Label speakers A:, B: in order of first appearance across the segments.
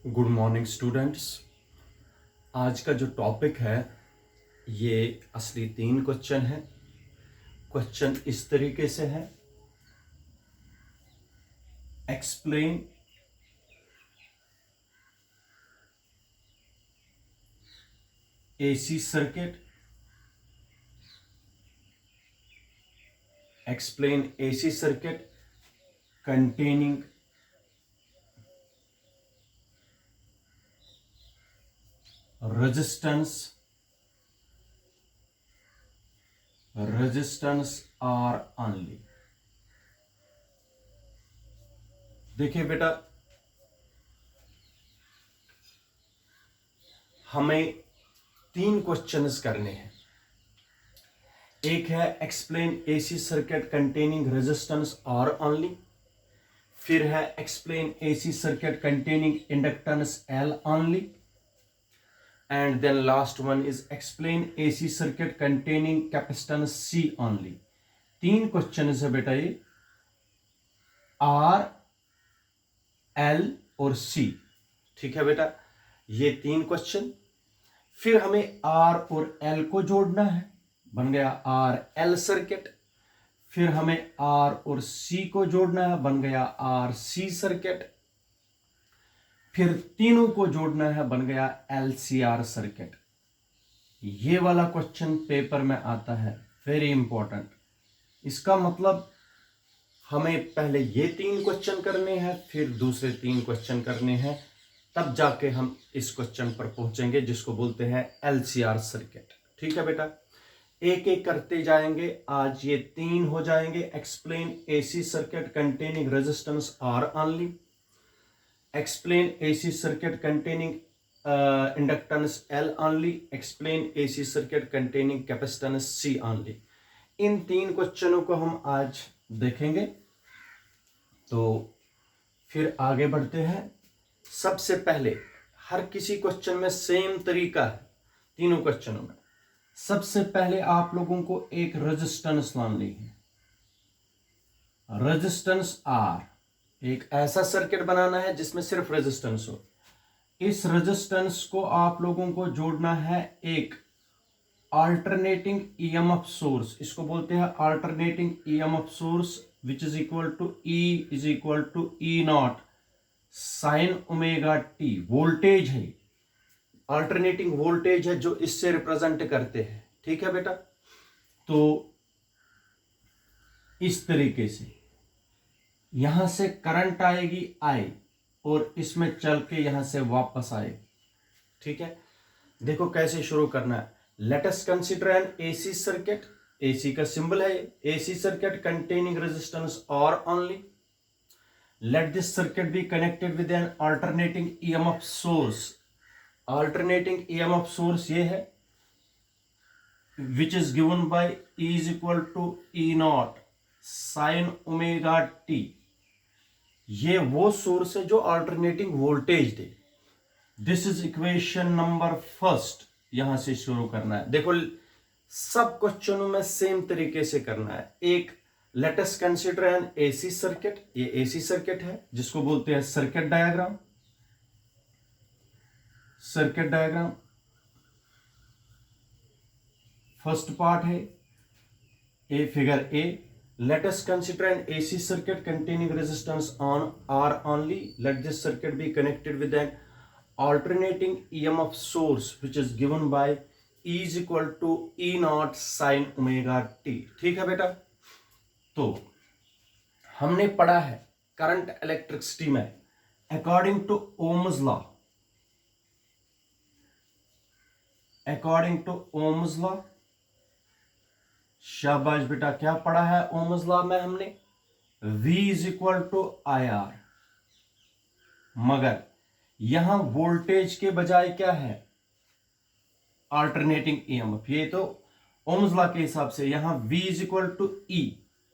A: Good morning students. आज का जो टॉपिक है ये असली 3 क्वेश्चन है। क्वेश्चन इस तरीके से है, explain AC circuit, explain AC circuit containing resistance are only। देखिए बेटा, हमें 3 क्वेश्चंस करने हैं। एक है explain AC circuit containing resistance R only, फिर है explain AC circuit containing inductance L only, and then last one is explain AC circuit containing capacitance C only। 3 question है बेटा, ये R, L और C। ठीक है बेटा, ये 3 क्वेश्चन। फिर हमें R और L को जोड़ना है, बन गया R L सर्किट। फिर हमें R और C को जोड़ना है, बन गया R C सर्किट। फिर तीनों को जोड़ना है, बन गया LCR सर्किट। ये वाला क्वेश्चन पेपर में आता है, वेरी इंपॉर्टेंट। इसका मतलब हमें पहले ये 3 क्वेश्चन करने हैं, फिर दूसरे 3 क्वेश्चन करने हैं, तब जाके हम इस क्वेश्चन पर पहुंचेंगे जिसको बोलते हैं LCR सर्किट। ठीक है बेटा, एक एक करते जाएंगे। आज ये 3 हो जाएंगे। Explain AC circuit containing resistance R only, explain AC circuit containing inductance L only, explain AC circuit containing capacitance C only। इन 3 क्वेश्चनों को हम आज देखेंगे। तो फिर आगे बढ़ते हैं। सबसे पहले हर किसी क्वेश्चन में सेम तरीका है, तीनों क्वेश्चनों में। सबसे पहले आप लोगों को एक रेजिस्टेंस लानी है, रेजिस्टेंस R। एक ऐसा सर्किट बनाना है जिसमें सिर्फ रेजिस्टेंस हो। इस रेजिस्टेंस को आप लोगों को जोड़ना है एक अल्टरनेटिंग ईएमएफ सोर्स, इसको बोलते हैं alternating EMF source, which is equal to E naught sine omega t. Voltage है, अल्टरनेटिंग वोल्टेज है जो इससे रिप्रेजेंट करते हैं। ठीक है बेटा, तो इस तरीके से यहां से करंट आएगी I और इसमें चल के यहां से वापस आएगी। ठीक है, देखो कैसे शुरू करना है। Let us consider an AC circuit. AC का सिंबल है AC circuit containing resistance R only. Let this circuit be connected with an alternating EMF source. Alternating EMF source ये है which is given by E is equal to E naught sine omega t. ये वो source है जो alternating voltage दे। This is equation number first. यहां से शुरू करना है। देखो सब क्वेश्चनों में सेम तरीके से करना है। एक let us consider an AC circuit. ये एसी सर्किट है जिसको बोलते हैं circuit diagram. Circuit diagram first part है A, figure A. Let us consider an AC circuit containing resistance on R only. Let this circuit be connected with an alternating EMF source which is given by E is equal to E naught sin omega t। ठीक है बेटा, तो हमने पढ़ा है current electricity में according to Ohm's law. According to Ohm's law, शाबाश बेटा, क्या पढ़ा है ओम्स लॉ में हमने? V is equal to IR। मगर यहां वोल्टेज के बजाय क्या है? Alternating EMF. ये तो ओम्स लॉ के हिसाब से यहां V is equal to E।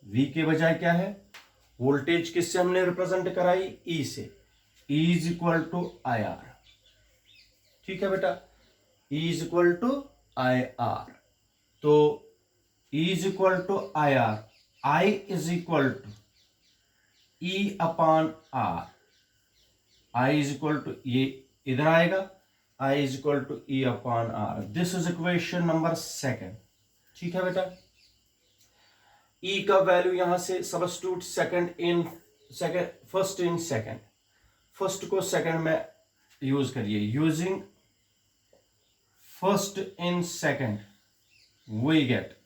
A: V के बजाय क्या है? वोल्टेज किससे हमने रिप्रेजेंट कराई? E से। E is equal to IR। ठीक है बेटा, E is equal to IR। तो E is equal to IR, I is equal to E upon R। I is equal to, ये इधर आएगा, I is equal to E upon R. This is equation number second. ठीक है बेटा, E का value यहां से substitute first in second, first को सेकेंड में यूज करिए। Using first in second we get,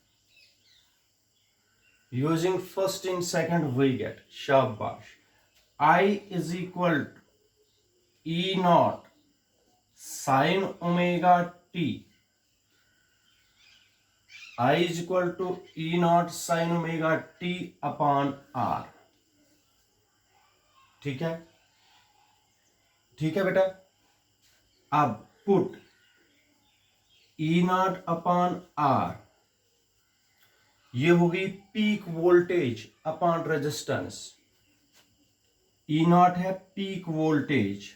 A: using first in second we get, शाबाश। I is equal to E naught sine omega t, I is equal to E naught sine omega t upon R. ठीक है, ठीक है बेटा। अब put E naught upon R, ये होगी peak voltage upon resistance. E naught है peak voltage,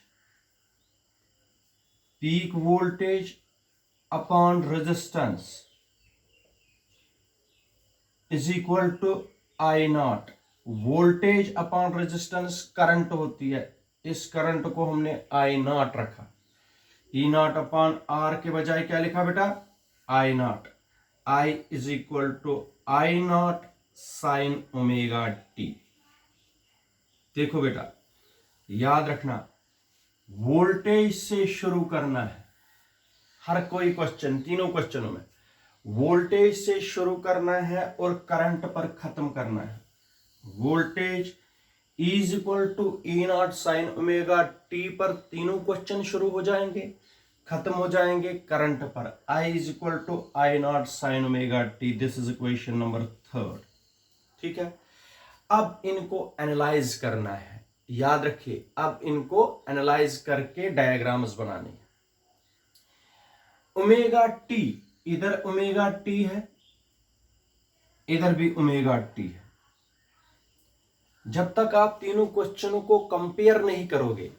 A: peak voltage upon resistance is equal to I naught. Voltage upon resistance current होती है, इस करंट को हमने आई नॉट रखा। ई नॉट अपॉन आर के बजाय क्या लिखा बेटा, I naught. I is equal to I naught sine omega t. देखो बेटा, याद रखना, वोल्टेज से शुरू करना है हर कोई क्वेश्चन, तीनों क्वेश्चनों में वोल्टेज से शुरू करना है और करंट पर खत्म करना है। Voltage is equal to E naught sine omega t पर तीनों क्वेश्चन शुरू हो जाएंगे, खत्म हो जाएंगे करंट पर। I is equal to I naught sine omega t, this is equation number third. ठीक है, अब इनको एनालाइज करना है, याद रखिए, अब इनको एनालाइज करके डायग्राम्स बनाने हैं। ओमेगा टी, इधर ओमेगा टी है, इधर भी ओमेगा टी है। जब तक आप तीनों क्वेश्चनों को कंपेयर नहीं करोगे,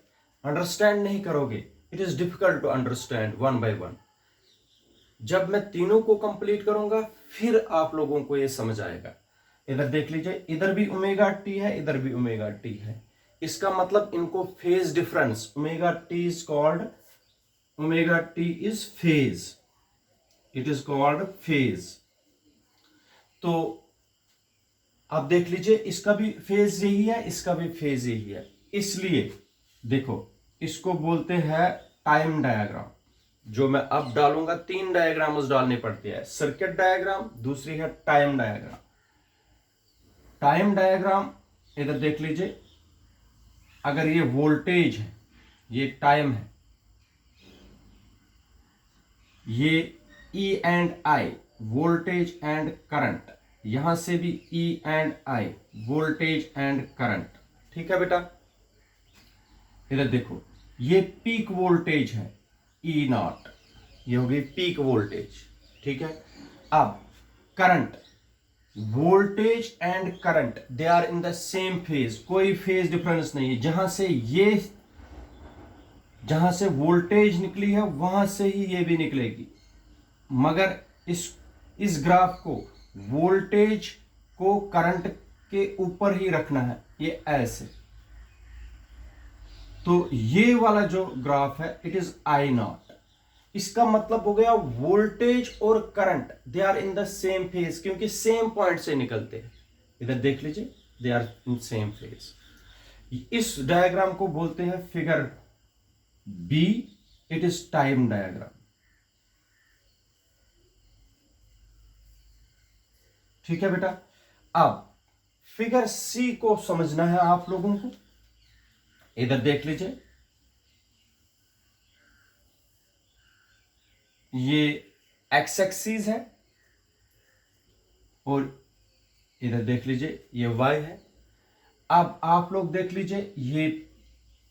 A: अंडरस्टैंड नहीं करोगे, it is difficult to understand one by one. जब मैं तीनों को कंप्लीट करूंगा फिर आप लोगों को यह समझ आएगा। इधर देख लीजिए, इधर भी ओमेगा टी है, इधर भी ओमेगा टी है। इसका मतलब इनको phase difference, omega T is called, omega T is phase, it is called phase. तो आप देख लीजिए, इसका भी फेज यही है, इसका भी फेज यही है। इसलिए देखो, इसको बोलते हैं टाइम डायग्राम। जो मैं अब डालूंगा, 3 डायग्राम्स डालने पड़ते हैं, सर्किट डायग्राम, दूसरी है टाइम डायग्राम। टाइम डायग्राम इधर देख लीजिए, अगर ये वोल्टेज है, ये टाइम है, ये E and I voltage and current, यहां से भी E and I voltage and current. ठीक है बेटा, इधर देखो, ये पीक वोल्टेज है ई नॉट, ये हो गई पीक वोल्टेज। ठीक है, अब current, voltage and current they are in the same phase, कोई फेज डिफरेंस नहीं है। जहां से वोल्टेज निकली है वहां से ही ये भी निकलेगी, मगर इस ग्राफ को वोल्टेज को करंट के ऊपर ही रखना है, ये ऐसे। तो ये वाला जो ग्राफ है, इट इज आई नॉट। इसका मतलब हो गया वोल्टेज और current they are in the same phase, क्योंकि सेम पॉइंट से निकलते हैं। इधर देख लीजिए, they are in same phase. इस डायग्राम को बोलते हैं figure B, it is time diagram. ठीक है बेटा, अब फिगर सी को समझना है आप लोगों को। इधर देख लीजिए, ये एक्स एक्सिस है और इधर देख लीजिए ये वाई है। अब आप लोग देख लीजिए, ये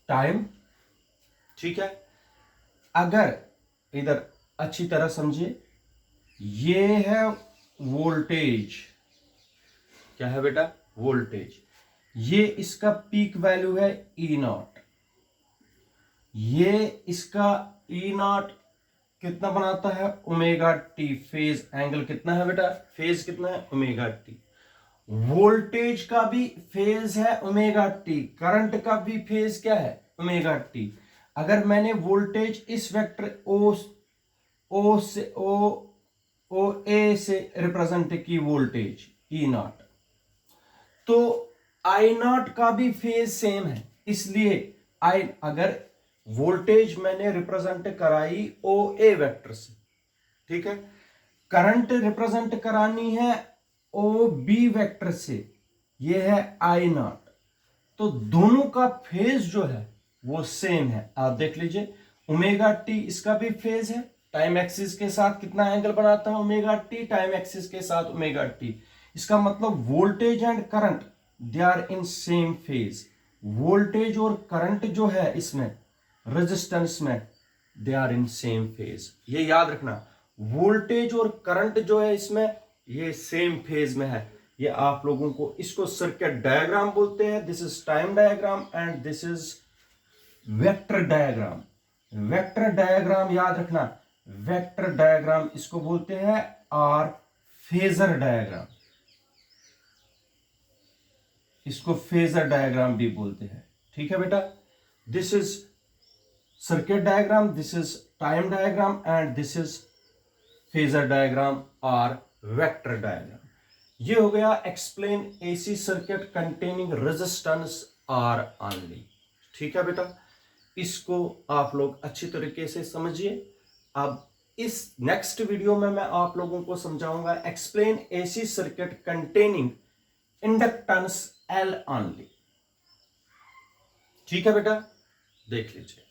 A: टाइम। ठीक है, अगर इधर अच्छी तरह समझिए, ये है वोल्टेज, क्या है बेटा, वोल्टेज। ये इसका पीक वैल्यू है ई नॉट, ये इसका ई नॉट कितना बनाता है, ओमेगा टी। फेज एंगल कितना है बेटा, फेज कितना है, ओमेगा टी। वोल्टेज का भी फेज है ओमेगा टी, करंट का भी फेज क्या है, ओमेगा टी। अगर मैंने वोल्टेज इस वेक्टर ओ से ओ ए से रिप्रेजेंट की वोल्टेज ई नॉट, तो आई नॉट का भी फेज सेम है, इसलिए अगर वोल्टेज मैंने रिप्रेजेंट कराई ओ ए वेक्टर से, ठीक है, करंट रिप्रेजेंट करानी है ओ बी वेक्टर से, ये है आई नॉट, तो दोनों का फेज जो है वो सेम है। आप देख लीजिए ओमेगा टी इसका भी फेज है, टाइम एक्सिस के साथ कितना एंगल बनाता है ओमेगा टी, टाइम एक्सिस के साथ ओमेगा टी। इसका मतलब voltage and current they are in same phase. Voltage और करंट जो है इसमें रेजिस्टेंस में they are in same phase, ये याद रखना। वोल्टेज और करंट जो है इसमें ये सेम फेज में है। ये आप लोगों को इसको सर्किट डायग्राम बोलते हैं। This is time diagram and this is vector diagram. Vector diagram याद रखना, वेक्टर डायग्राम इसको बोलते हैं और फेजर डायग्राम, इसको फेजर डायग्राम भी बोलते हैं। ठीक है बेटा, this is circuit diagram, this is time diagram and this is phasor diagram और वेक्टर डायग्राम। ये हो गया explain AC circuit containing resistance R only. ठीक है बेटा, इसको आप लोग अच्छी तरीके से समझिए। अब इस नेक्स्ट वीडियो में मैं आप लोगों को समझाऊंगा explain AC circuit containing inductance L only. ठीक है बेटा, देख लीजिए।